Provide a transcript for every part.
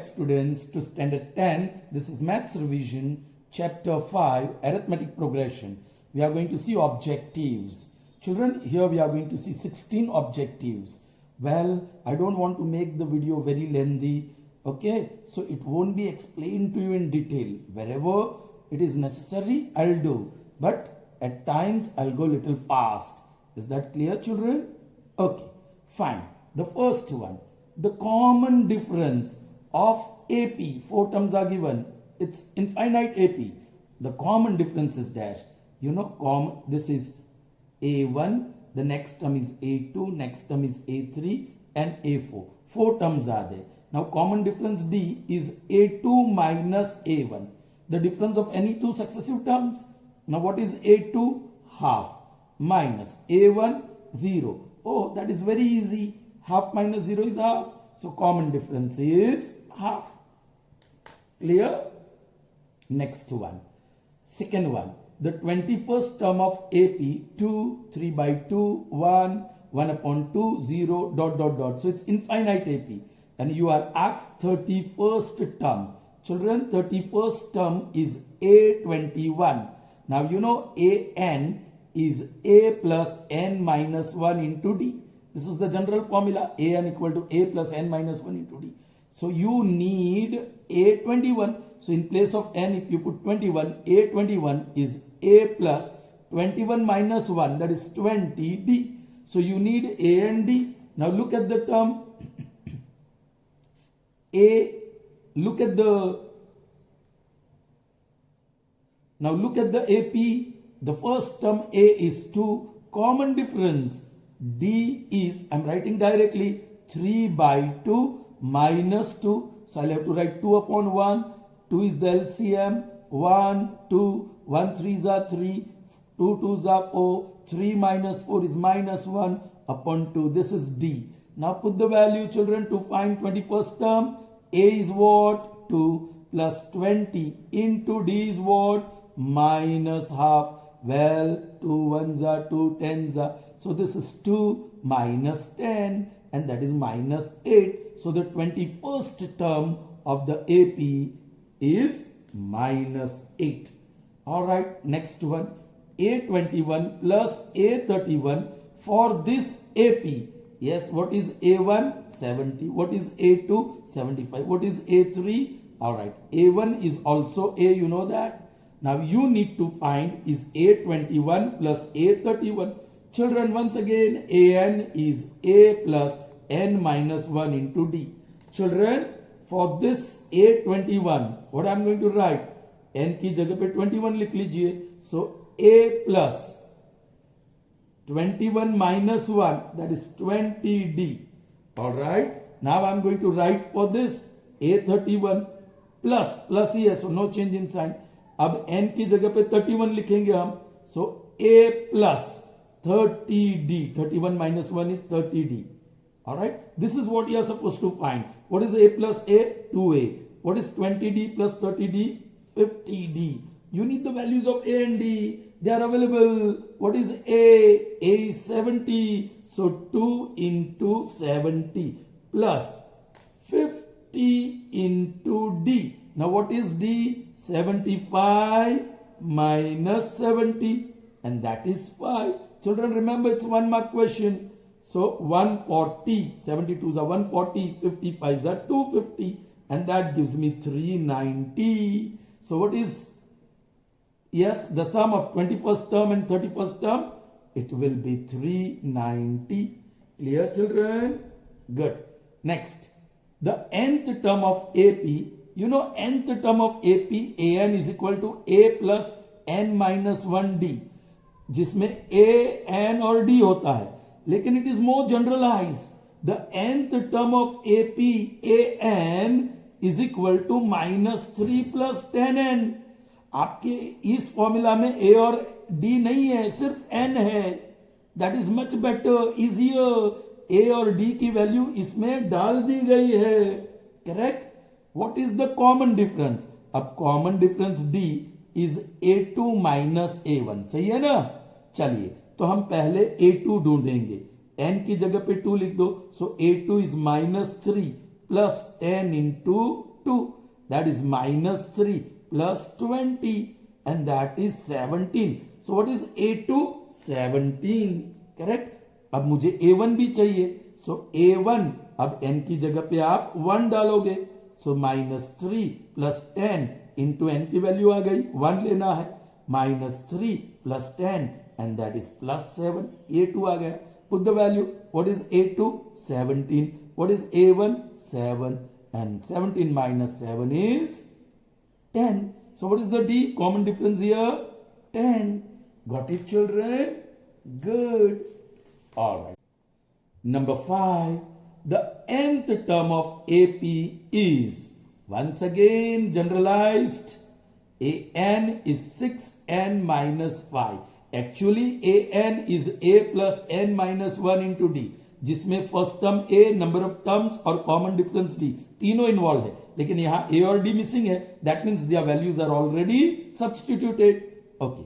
back, students, to standard 10th. This is maths revision, chapter 5, arithmetic progression. We are going to see objectives. Children, here we are going to see 16 objectives. Well, I don't want to make the video very lengthy. Okay, so it won't be explained to you in detail. Wherever it is necessary, I'll do. But at times, I'll go a little fast. Is that clear, children? Okay, fine. The first one. The common difference of AP, 4 terms are given. It's infinite AP. The common difference is dashed. You know, this is A1, the next term is A2, next term is A3 and A4. 4 terms are there. Now common difference D is A2 minus A1. The difference of any two successive terms. Now what is A2? Half minus A1, 0. Oh, that is very easy. Half minus 0 is half. So common difference is half. Clear? Next one. Second one. The 21st term of AP, 2, 3 by 2, 1, 1 upon 2, 0, dot, dot, dot. So it's infinite AP. And you are asked 31st term. Children, 31st term is A21. Now you know AN is A plus N minus 1 into D. This is the general formula. AN equal to A plus N minus 1 into D. So you need A21. So in place of N, if you put 21, A21 is A plus 21 minus 1, that is 20D. So you need A and D. Now look at the term A. Look at the AP. The first term A is 2. Common difference D is, I am writing directly, 3 by 2 minus 2. So I'll have to write 2 upon 1. 2 is the LCM. 1, 2, 1 3s are 3, 2 2s are 4, 3 minus 4 is minus 1 upon 2. This is D. Now put the value, children, to find 21st term. A is what? 2 plus 20 into D is what? Minus half. Well, 2 1s are 2, 10s are. So this is 2 minus 10 and that is minus 8. So the 21st term of the AP is minus 8. Alright, next one. A21 plus A31 for this AP. Yes, what is A1? 70. What is A2? 75. What is A3? Alright, A1 is also A, you know that. Now you need to find is A21 plus A31. Children, once again, AN is A plus N minus 1 into D. Children, for this A21, what I am going to write? N की जगह पे 21 लिख लीजिए. So A plus 21 minus 1, that is 20D. Alright. Now I am going to write for this A31 plus here, so no change in sign. अब N की जगह पे 31 लिखेंगे हम. So A plus 30D. 31 minus 1 is 30D. Alright. This is what you are supposed to find. What is A plus A? 2A. What is 20D plus 30D? 50D. You need the values of A and D. They are available. What is A? A is 70. So 2 into 70 plus 50 into D. Now what is D? 75 minus 70 and that is 5. Children, remember it's 1 mark question. So 140, 72s are 140, 55s are 250 and that gives me 390. So what is, yes, the sum of 21st term and 31st term? It will be 390. Clear, children? Good. Next, the nth term of AP. You know nth term of AP, AN is equal to A plus N minus 1D. जिसमें A, N और D होता है. लेकिन it is more generalized. The nth term of AP, AN is equal to minus 3 plus 10N. आपके इस formula में A और D नहीं है, सिर्फ N है. That is much better, easier. A और D की वैल्यू इसमें डाल दी गई है. Correct? What is the common difference? अब common difference D is A2 minus A1. सही है ना? चलिए, तो हम पहले A2 ढूंढेंगे. N की जगह पे 2 लिख दो. So A2 is minus 3 plus 10 into 2. That is minus 3 plus 20 and that is 17. So what is A2? 17. Correct? अब मुझे A1 भी चाहिए. So A1 अब n की जगह पे आप 1 डालोगे. So minus 3 plus 10 into n की वैल्यू आ गई. 1 लेना है. Minus 3 plus 10 and that is plus 7. A2 आ गया. Put the value. What is A2? 17. What is A1? 7. And 17 minus 7 is 10. So what is the D? Common difference here? 10. Got it, children? Good. All right. Number 5. The nth term of AP is, once again generalized, an is 6n minus 5. Actually an is a plus n minus 1 into d, जिसमें first term a, number of terms और common difference d, तीनों involve है. लेकिन यहां a और d missing है. That means their values are already substituted. Okay.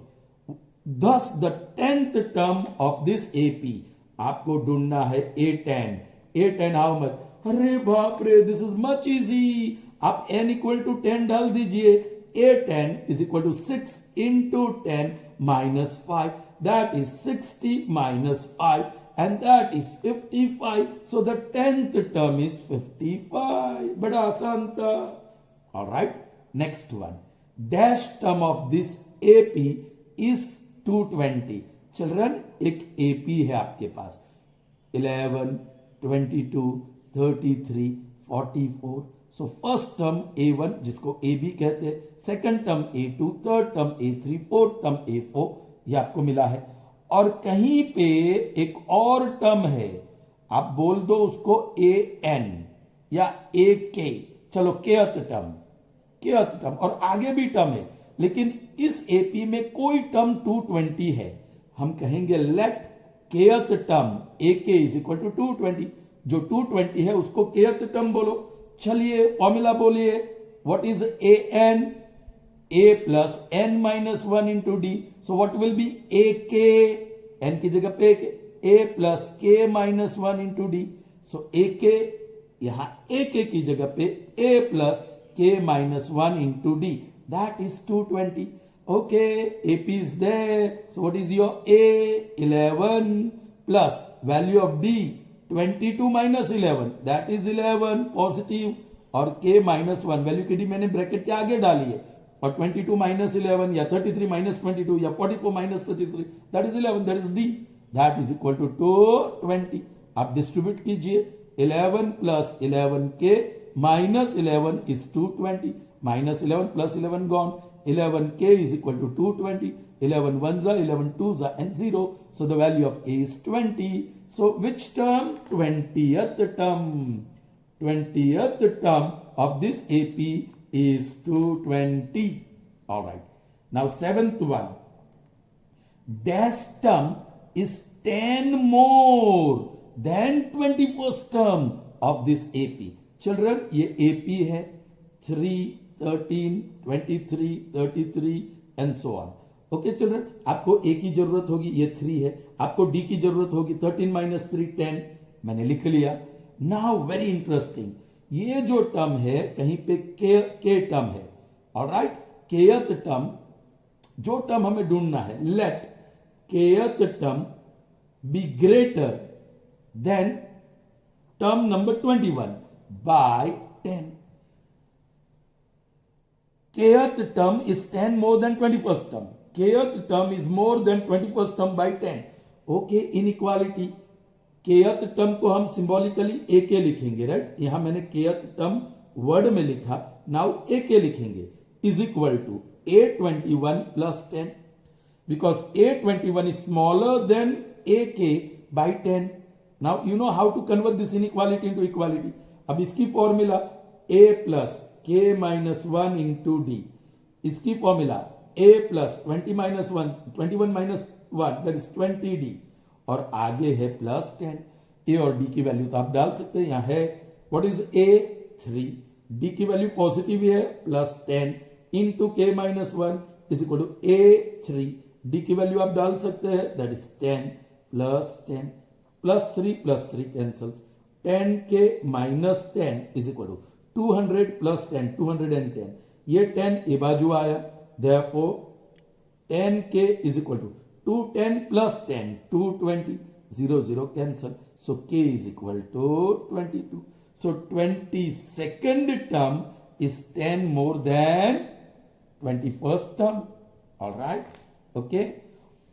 Thus the 10th term of this AP आपको ढूंढना है A10. A10 how much? अरे बाप रे, दिस इज मच इजी. आप n इक्वल टू 10 डाल दीजिए. A10 is equal to 6 into 10 minus 5. That is 60 minus 5 and that is 55. So the 10th term is 55. बड़ा आसान था. Alright. Next one. Dash term of this AP is 220. Children, एक AP है आपके पास. 11, 22, 33, 44. So first term A1 जिसको AB कहते हैं, second term A2, third term A3, fourth term A4, ये आपको मिला है. और कहीं पे एक और टर्म है, आप बोल दो उसको AN या AK. चलो kth टर्म और आगे भी टर्म है, लेकिन इस AP में कोई टर्म 220 है. हम कहेंगे let kth term AK is equal to 220. जो 220 है उसको kth टर्म बोलो. चलिए फॉर्मूला बोलिए. What is an? a plus n minus 1 into D. So what will be ak? n की जगह पे a plus k minus 1 into D. So ak यहां ak की जगह पे a plus k minus 1 into D. That is 220. Okay, AP is there. So what is your A? 11 plus value of D 22 minus 11, that is 11 positive. और K minus 1 value की D मैंने bracket के आगे डाली है. और 22 minus 11 या 33 minus 22 या 44 minus 33, that is 11, that is D. That is equal to 220. आप डिस्ट्रीब्यूट कीजिए. 11 plus 11K minus 11 is 220. Minus 11 plus 11 gone. 11K is equal to 220. 11 ones are, 11 twos are, and 0. So the value of A is 20. So which term? 20th term. 20th term of this AP is 220. All right. Now 7th one. Dash term is 10 more than 21st term of this AP. Children, ये AP है. 3, 13, 23, 33 and so on. Okay children, आपको A की जरूरत होगी, ये 3 है. आपको D की जरूरत होगी, 13 minus 3 10. मैंने लिख लिया. नाउ वेरी इंटरेस्टिंग, ये जो टर्म है कहीं पे K टर्म है. ऑलराइट, kth टर्म, जो टर्म हमें ढूंढना है, let kth term be greater than term number 21 by 10. Kth term is 10 more than 21st term. Kth term is more than 21st term by 10. Okay, inequality. Kth term को हम symbolically AK लिखेंगे, right. यहां मैंने kth term word में लिखा. Now AK लिखेंगे is equal to A21 plus 10. Because A21 is smaller than AK by 10. Now you know how to convert this inequality into equality. अब इसकी formula A plus K minus 1 into D. इसकी formula A plus 20 minus 1, 21 minus 1, that is 20D. और आगे है plus 10. A और D की value तो आप डाल सकते हैं, यहाँ है. What is A? 3. D की वैल्यू पॉजिटिव है, plus 10 into K minus 1 is equal to A 3. D की वैल्यू आप डाल सकते हैं, that is 10 plus 10 plus 3 cancels. 10K minus 10 is equal to 200 plus 10, 210, ये 10 ए बाजू आया, therefore 10k is equal to 210 plus 10, 220, 0 0 cancel, so k is equal to 22. So 22nd term is 10 more than 21st term. All right, okay.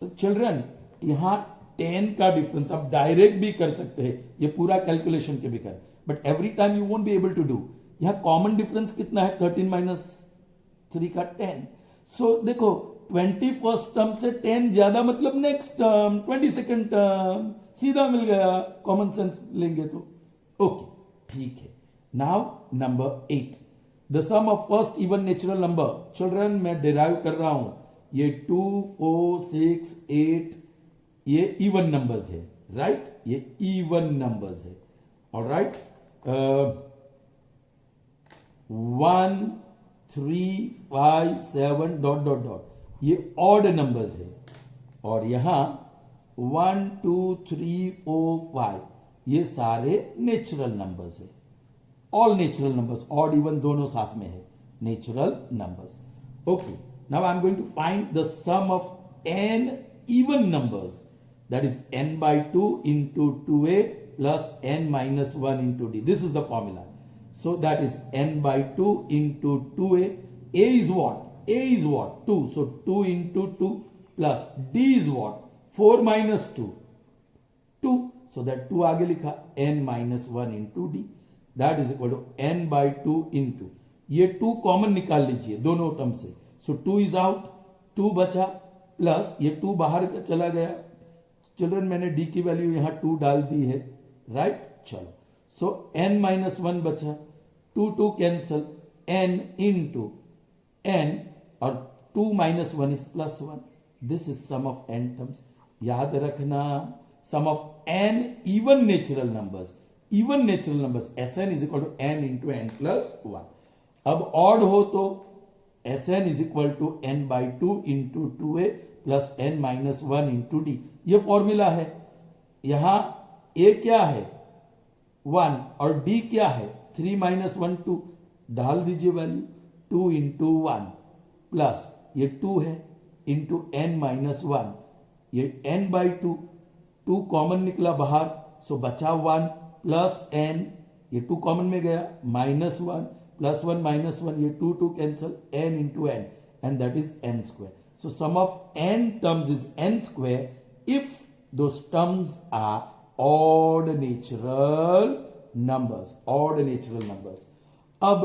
तो children, यहाँ 10 का difference आप direct भी कर सकते हैं, ये पूरा कैलकुलेशन के भी कर, but every time you won't be able to do. यहाँ कॉमन डिफरेंस कितना है? 13 माइनस 3 का 10. सो देखो 21st टर्म से 10 ज्यादा मतलब नेक्स्ट टर्म, 22nd टर्म, सीधा मिल गया, कॉमन सेंस लेंगे तो. ओके, ठीक है. Now number 8, the sum of first even natural number. Children मैं डिराइव कर रहा हूं, ये 2 4 6 8 ये इवन नंबर्स है, राइट? ये इवन नंबर्स है. ऑलराइट, 1 3 5 7 डॉट डॉट डॉट ये ऑड नंबर्स है, और यहां 1 2 3 4 5 ये सारे नेचुरल नंबर्स है. All natural numbers, odd even दोनों साथ में है, natural numbers. Okay, now I am going to find the sum of n even numbers, that is n by 2 into 2a plus n minus 1 into d. This is the formula. So that is n by 2 into 2a. A is what? A is what? 2. So 2 into 2 plus d is what? 4 minus 2. 2. So that 2 आगे लिखा, n minus 1 into d. That is equal to n by 2 into. ये 2 common निकाल लीजिए दोनों term से. So 2 is out, 2 बचा, plus ये 2 बाहर का चला गया. चिल्ड्रन मैंने d की वैल्यू यहां 2 डाल दी है, राइट? चलो, सो n माइनस 1 बचा, 2 2 कैंसल, n इंटू n, और 2 minus 1 is plus 1. This is sum of n terms. याद रखना, sum of n even natural numbers, even natural numbers Sn is equal to n into n plus 1. अब odd हो तो Sn is equal to n by 2 into 2a plus n minus 1 into D. ये formula है. यहां a क्या है? 1, और d क्या है? 3 माइनस 1 2. डाल दीजिए वैल्यू, 2 इंटू 1 प्लस ये 2 है इंटू n माइनस 1, ये n बाई 2. 2 कॉमन निकला बाहर, सो बचा 1 प्लस n, ये 2 कॉमन में गया, माइनस 1 प्लस 1 माइनस 1, ये 2 2 cancel, n into n, and that is n square. So sum of n terms is n square if those terms are odd natural numbers. Odd natural numbers. अब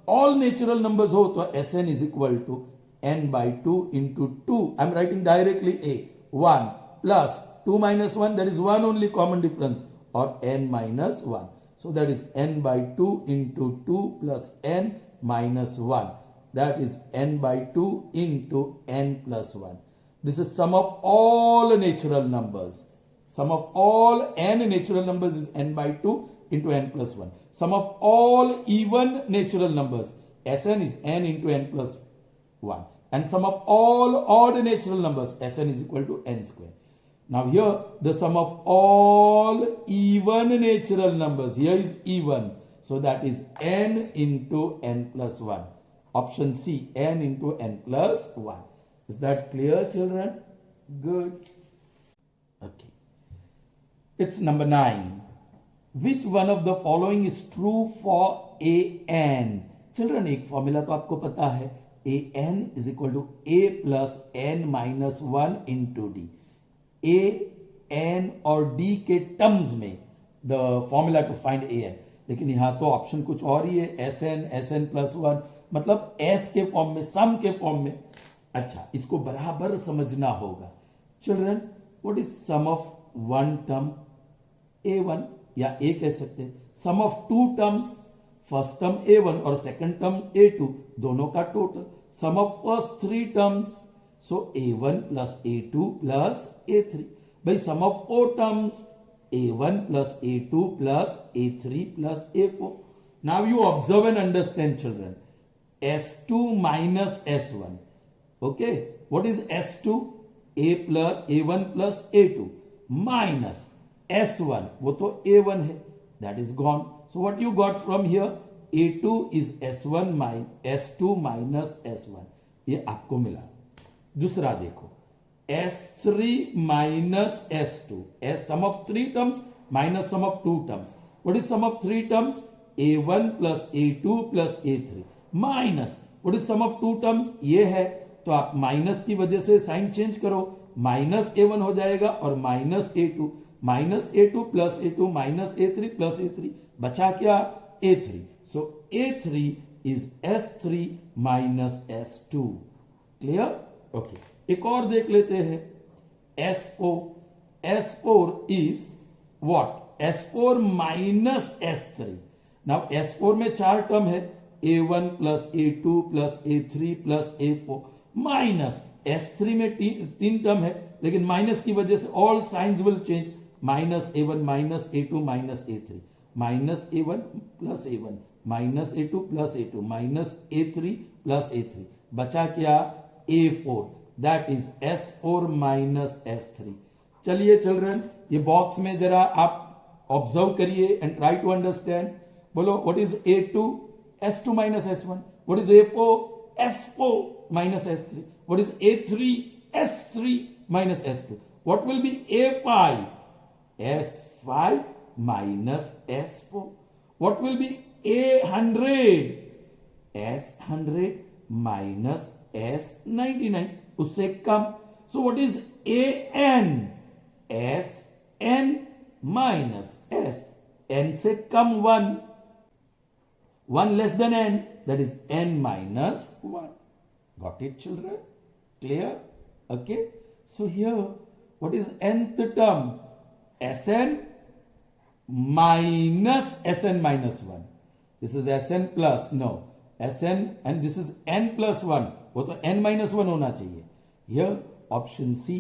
all natural numbers हो तो Sn is equal to n by 2 into 2. I'm writing directly a 1 plus 2 minus 1, that is 1 only common difference, or n minus 1. So that is n by 2 into 2 plus n minus 1. That is n by 2 into n plus 1. This is sum of all natural numbers. Sum of all n natural numbers is n by 2 into n plus 1. Sum of all even natural numbers, Sn is n into n plus 1. And sum of all odd natural numbers, Sn is equal to n square. Now here the sum of all even natural numbers, here is even. So that is n into n plus 1. Option C, n into n plus 1. Is that clear, children? Good. Okay. It's number 9. Which one of the following is true for an? Children, एक formula तो आपको पता है, an is equal to a plus n minus 1 into d. a, n और d के terms में the formula to find an. लेकिन यहां तो ऑप्शन कुछ और ही है, sn प्लस 1, मतलब s के फॉर्म में, सम के फॉर्म में. अच्छा, इसको बराबर समझना होगा. Children, what is sum of one term? a1, या a कह सकते हैं. Sum of two terms, first term a1 और सेकंड टर्म a2, दोनों का total. Sum of first 3 terms, so a1 plus a2 plus a3. भाई sum of 4 terms, a1 plus a2 plus a3 plus a4. Now you observe and understand, children. S2 minus S1. Okay. What is S2? A1 plus A2 minus S1. वो तो A1 है. That is gone. So what you got from here? A2 is S2 minus S1, ये आपको मिला। दूसरा देखो S3 minus S2, sum of 3 terms minus sum of 2 terms. What is sum of 3 terms? A1 plus A2 plus A3 minus what is sum of 2 terms? ये है, तो आप minus की वजह से साइन चेंज करो, माइनस A1 हो जाएगा और minus A2 plus A2 minus A3 plus A3, बचा क्या? A3। So A3 is S3 minus S2। Clear? Okay, एक और देख लेते हैं S4 is what? S4 minus S3। Now S4 में 4 टर्म है, A1 plus A2 plus A3 plus A4 minus S3 में 3 टर्म है, लेकिन माइनस की वजह से all science will change, minus A1 minus A2 minus A3, minus A1 plus A1 minus A2 plus A2 minus A3 plus A3, बचा क्या? A4, that is S4 minus S3। चलिए children, ये box में जरा आप ऑब्जर्व करिए and try to understand. बोलो what is A2? S2 minus S1. What is A4? S4 minus S3. What is A3? S3 minus S2. What will be A5? S5 minus S4. What will be A100? S100 minus S99. उससे कम। So what is AN? SN minus S. N से कम 1. 1 less than n, that is n minus 1. Got it, children? Clear? Okay. So here, what is nth term? Sn minus Sn minus 1. This is Sn plus, no. Sn and this is n plus 1. वो तो n minus 1 होना चाहिए. Here, option C.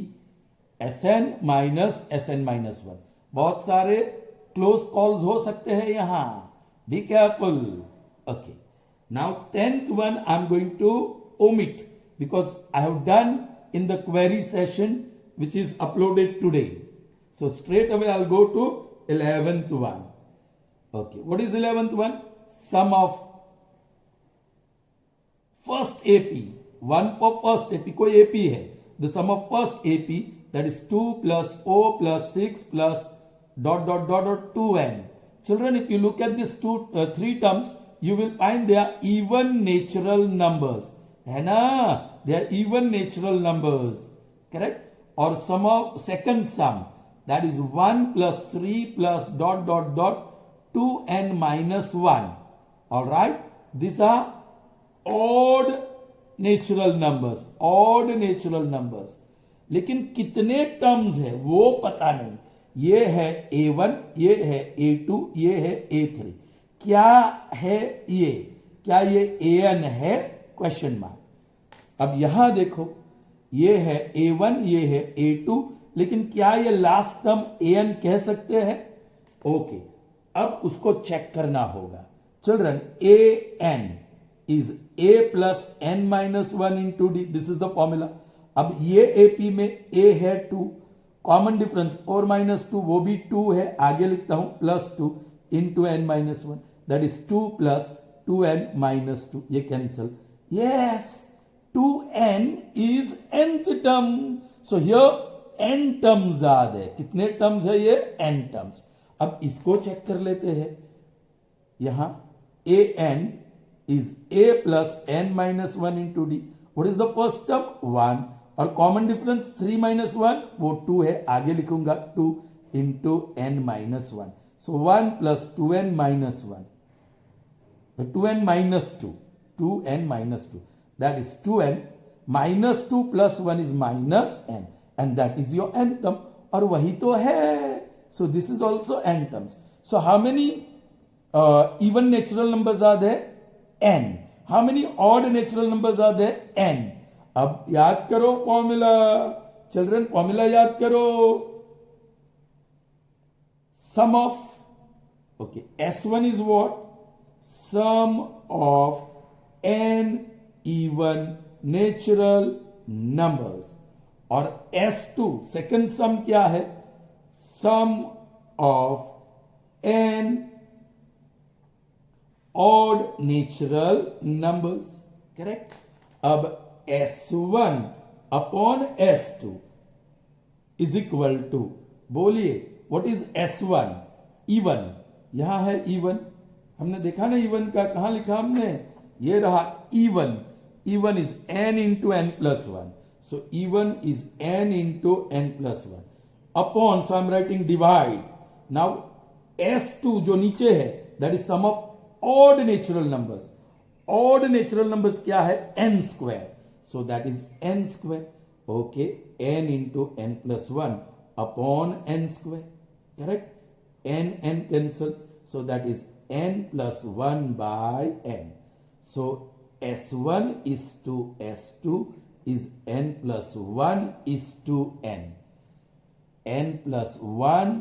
Sn minus Sn minus 1. बहुत सारे close calls हो सकते हैं यहाँ. Be careful. Okay. Now 10th one I'm going to omit because I have done in the query session which is uploaded today. So straight away I'll go to 11th one. Okay. What is 11th one? Sum of first AP. 1 for first AP. कोई AP है. The sum of first AP, that is 2 plus 4 plus 6 plus ... 2n. Children, if you look at these 3 terms, you will find they are even natural numbers. है ना? They are even natural numbers. Correct? Or sum of second sum, that is 1 plus 3 plus ... 2n minus 1. Alright? These are odd natural numbers. Odd natural numbers. लेकिन कितने terms है वो पता नहीं। ये है A1, ये है A2, ये है A3। क्या है ये? क्या ये an है? Question mark. अब यहां देखो, ये है A1, ये है A2, लेकिन क्या ये लास्ट टर्म an कह सकते हैं? ओके, अब उसको चेक करना होगा। Children, an is a plus n minus 1 into D, this is the formula. अब ये AP में a है 2, कॉमन डिफरेंस 4 माइनस 2, वो भी 2 है, आगे लिखता हूं plus 2 into n minus 1, that is 2 plus 2n minus 2, ये cancel. Yes, 2n is nth term. So here n terms are there. कितने टर्म्स है ये? n terms. अब इसको चेक कर लेते हैं। यहां an is a plus n minus 1 into d. What is the first term? 1. और कॉमन डिफरेंस 3 माइनस 1, वो 2 है, आगे लिखूंगा 2 into n minus 1. So 1 plus 2n minus 1, 2n minus 2, 2n minus 2, that is 2n minus 2 plus 1 is minus n, and that is your n term. और वही तो है। So this is also n terms. So how many even natural numbers are there? n. How many odd natural numbers are there? n. अब याद करो formula. Children, formula याद करो। Sum of, okay, S1 is what? Sum of n even natural numbers. और S2 second सम क्या है? Sum of n odd natural numbers. Correct. अब S1 upon S2 is equal to, बोलिए व्हाट इज S1? इवन. यहां है even, हमने देखा ना इवन का, कहां लिखा हमने? ये रहा even. Even is n into n plus one. So even is n into n plus one upon, so I am writing divide. Now S2 जो नीचे है that is sum of odd natural numbers. Odd natural numbers क्या है? n square. So that is n square. Okay, n into n plus one upon n square. Correct. n cancels, so that is n plus 1 by n. So S1 is to S2 is n plus 1 is to n. N plus 1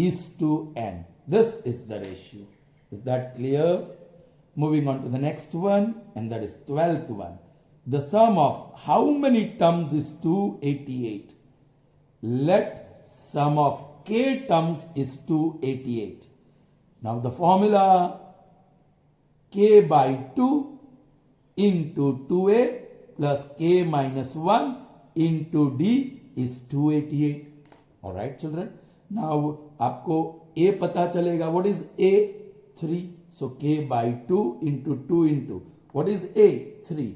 is to n. This is the ratio. Is that clear? Moving on to the next one, and that is 12th one. The sum of how many terms is 288? Let sum of k terms is 288. Now the formula k by 2 into 2a plus k minus 1 into d is 288. Alright children. Now आपको a पता चलेगा. What is a? 3. So k by 2 into 2 into what is a? 3.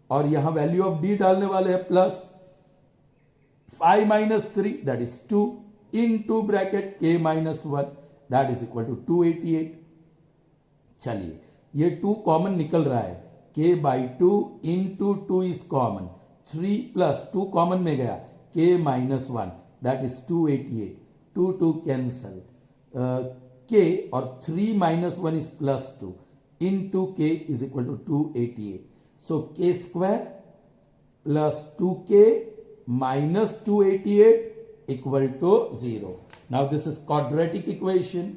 और यहां value of d डालने वाले हैं plus 5 minus 3 that is 2 into bracket k minus 1 that is equal to 288. चलिए ये 2 कॉमन निकल रहा है. k by 2 into 2 is common. 3 plus 2 common में गया. k minus 1 that is 288. 2 cancel. K और 3 minus 1 is plus 2 into k is equal to 288. So k square plus 2k minus 288 equal to 0. Now this is quadratic equation.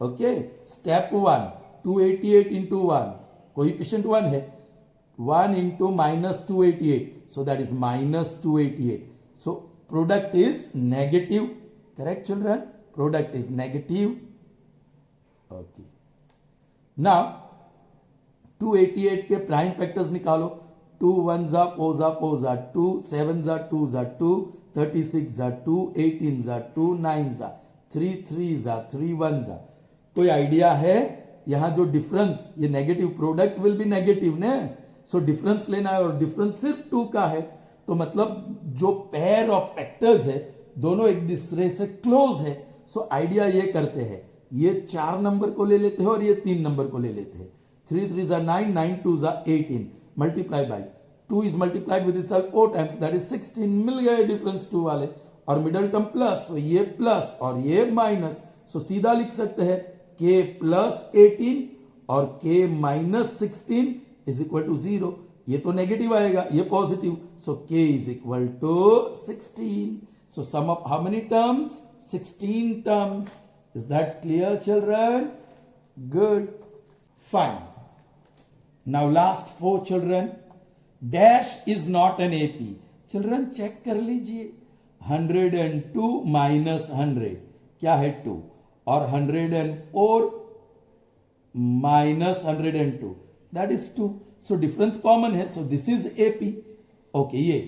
Okay. Step 1. 288 into 1. Coefficient 1 है. 1 into minus 288. So that is minus 288. So product is negative. Correct children? Product is negative. Okay. Now 288 के prime factors निकालो. 2 1 जा 4 जा 4 जा 2, 7 जा 2 जा 2, 36 जा 2, 18 जा 2, 9 जा 3, 3 जा 3, 1 जा. कोई आइडिया है? यहां जो डिफरेंस, ये negative product will be negative ने. सो डिफरेंस लेना है और डिफरेंस सिर्फ 2 का है. तो मतलब जो पेयर ऑफ फैक्टर्स है दोनों एक दूसरे से क्लोज है. सो आइडिया ये करते हैं, ये 4 नंबर को ले लेते हैं और ये 3 नंबर को ले लेते हैं. 3 3 जा 9, 9 2 जा 18. Multiply by 2 is multiplied with itself 4 times that is 16. मिल गए डिफरेंस 2 वाले. और मिडल टर्म प्लस, तो ये प्लस और ये माइनस. सो सीधा लिख सकते हैं k प्लस 18 और k minus 16 is equal to 0. ये तो नेगेटिव आएगा, ये positive. So k is equal to 16. So sum of how many terms? 16 terms. Is that clear children? Good. Fine. Now last 4 children. Dash is not an AP. Children check कर लीजिए. 102 minus 100 क्या है? 2. और 104 minus 102 that is 2. So difference common है. So this is AP. Okay, ये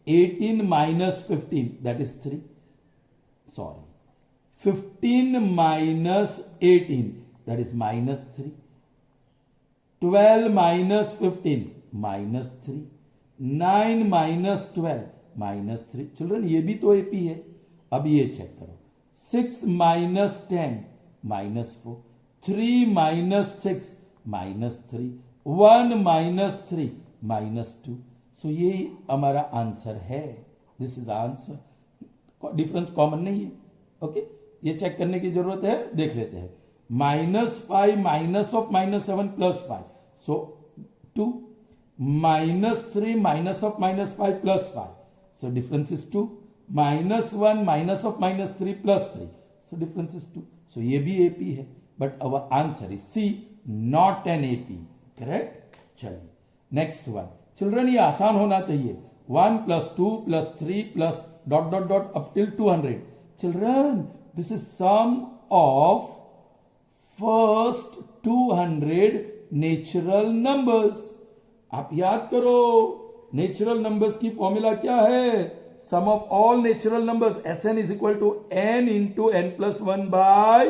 18 minus 15 that is 3. Sorry. 15 minus 18 that is minus 3. 12 minus 15 minus 3. 9 minus 12 minus 3. Children ये भी तो AP है. अब ये चेक करो. 6 minus 10 minus 4. 3 minus 6 minus 3. 1 minus 3 minus 2. So ये हमारा आंसर है. This is answer. Difference common नहीं है. ओके, ये चेक करने की जरूरत है, देख लेते हैं. -5 minus of -7 plus 5 so 2. -3 minus of -5 plus 5 so difference is 2. -1 minus of -3 plus 3 so difference is 2. So ये भी एपी है, but our answer is C, not an AP. Correct. चलिए नेक्स्ट वन. चिल्ड्रन ये आसान होना चाहिए. 1 plus 2 plus 3 plus dot dot dot up till 200. Children, this is sum of first 200 natural numbers. आप याद करो नेचुरल नंबर्स की फॉर्मूला क्या है, sum of all natural numbers Sn is equal to n into n plus 1 by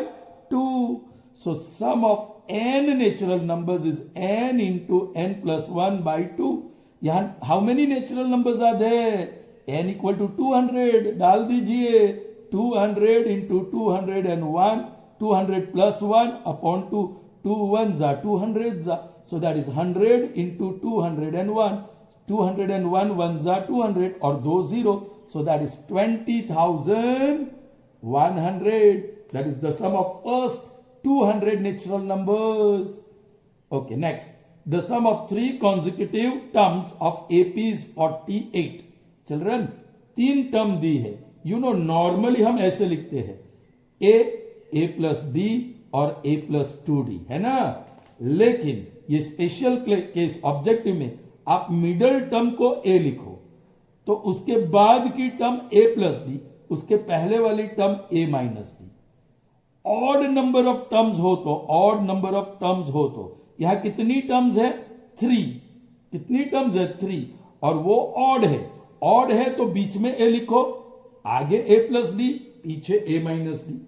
2। So sum of n natural numbers is n into n plus 1 by 2। यहां how many natural numbers are there, n equal to 200 डाल दीजिए, 200 into 201, 200 plus 1 upon 2, 2 1s are 200s are, so that is 100 into 201, 201 1s are 200 और 2 0, so that is 20,100. That is the sum of first 200 natural numbers. Okay, next. The sum of 3 consecutive terms of AP is 48. Children, 3 term दी है। You know, normally हम ऐसे लिखते हैं A plus D और A plus 2D, है ना। लेकिन ये स्पेशल केस ऑब्जेक्टिव में आप मिडल टर्म को A लिखो, तो उसके बाद की टर्म A प्लस डी, उसके पहले वाली term A minus D. Odd number of terms हो तो, ऑड नंबर ऑफ टर्म्स हो तो यहां कितनी टर्म्स है, 3। कितनी टर्म्स है, 3, और वो ऑड है। ऑड है तो बीच में A लिखो, आगे A प्लस डी, पीछे A माइनस डी।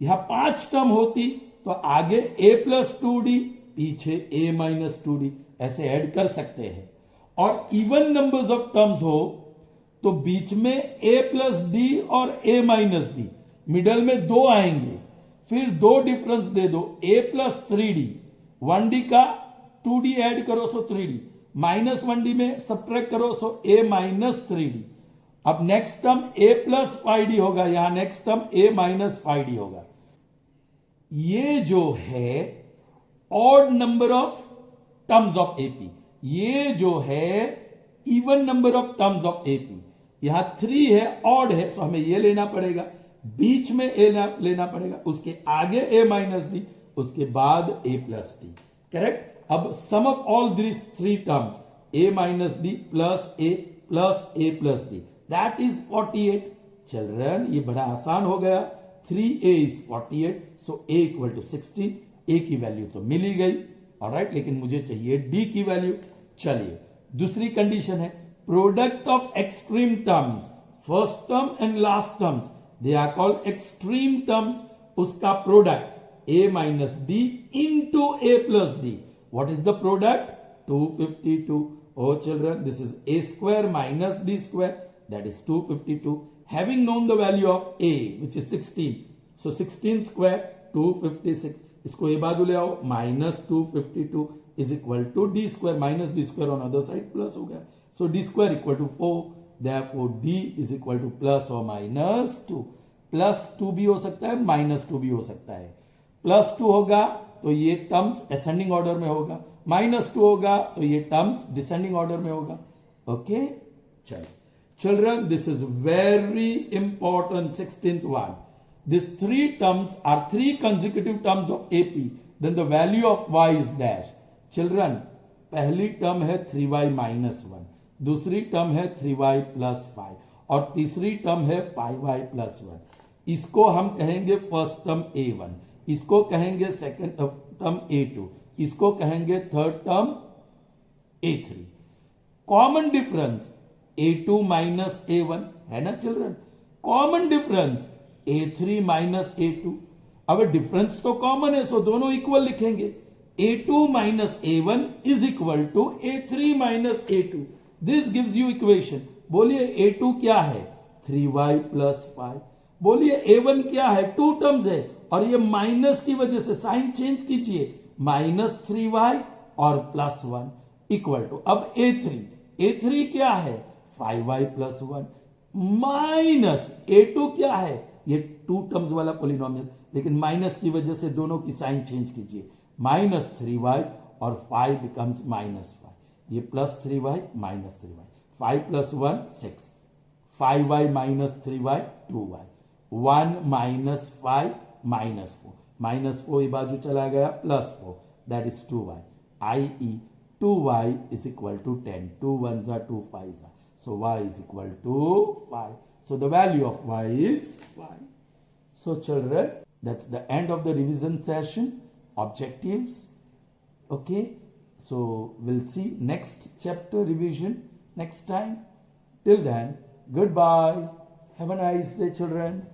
यहां 5 टर्म होती तो आगे A प्लस 2D, पीछे A माइनस 2D, ऐसे ऐड कर सकते हैं। और इवन नंबर्स ऑफ टर्म्स हो तो बीच में A प्लस डी और A माइनस डी, मिडल में 2 आएंगे, फिर 2 डिफरेंस दे दो, A प्लस 3D, 1D का 2D ऐड करो सो 3D, माइनस 1D में सब्ट्रैक्ट करो सो A माइनस 3D। अब next term A plus 5D होगा, यहां next term A minus 5D होगा। ये जो है odd number of terms of AP, ये जो है even number of terms of AP. यहां 3 है, ऑड है, सो हमें ये लेना पड़ेगा, बीच में ए लेना पड़ेगा, उसके आगे ए माइनस डी, उसके बाद ए प्लस डी। करेक्ट। अब sum of all this 3 terms a minus d plus a plus d, that is 48। Children, ये बड़ा आसान हो गया। 3a is 48, so a equal to 16। a की वैल्यू तो मिल ही गई, ऑलराइट, लेकिन मुझे चाहिए d की वैल्यू। चलिए दूसरी कंडीशन है, product of extreme terms, first term and last terms, they are called extreme terms. उसका product a minus d into a plus d, what is the product, 252। Oh children, this is a square minus d square, that is 252. Having known the value of a, which is 16, so 16 square 256, इसको ए बाजू ले आओ, minus 252 is equal to d square, minus d square on other side plus हो गया, so d square equal to 4, therefore d is equal to plus और minus 2। Plus 2 भी हो सकता है, माइनस 2 भी हो सकता है। प्लस 2 होगा तो ये टर्म्स असेंडिंग ऑर्डर में होगा, माइनस 2 होगा तो ये टर्म्स डिसेंडिंग ऑर्डर में होगा। ओके, चलो children, this is very important, 16th one. These 3 terms are 3 consecutive terms of AP, then the value of y is dash. Children, पहली टर्म है 3y minus 1, दूसरी टर्म है 3y plus 5 और तीसरी term है 5y plus 1। इसको हम कहेंगे फर्स्ट टर्म A1, इसको कहेंगे सेकंड टर्म A2, इसको कहेंगे third term A3। Common difference A2 minus A1 है ना children, common difference A3 minus A2। अब डिफरेंस तो कॉमन है, सो दोनों इक्वल लिखेंगे, A2 minus A1 is equal to A3 minus A2। This gives you equation. बोलिए A2 क्या है, 3y प्लस 5। बोलिए A1 क्या है, 2 टर्म्स है और ये माइनस की वजह से साइन चेंज कीजिए, माइनस 3y और प्लस 1 इक्वल टू, अब A3 क्या है, 5y प्लस 1 माइनस A2 क्या है, ये 2 टर्म्स वाला पॉलिनोमियल, लेकिन माइनस की वजह से दोनों की साइन चेंज कीजिए, माइनस 3y और 5 बिकम्स माइनस 5, ये plus 3y minus 3y, 5 plus 1 6, 5y minus 3y 2y, 1 minus 5 minus 4, minus 4 ये बाजू चला गया, plus 4, that is 2y, i.e. 2y is equal to 10, 2 1s are 2 5s are, so y is equal to 5, so the value of y is 5. So children, that's the end of the revision session. Objectives, Okay, so we'll see next chapter revision next time. Till then, goodbye. Have a nice day, children.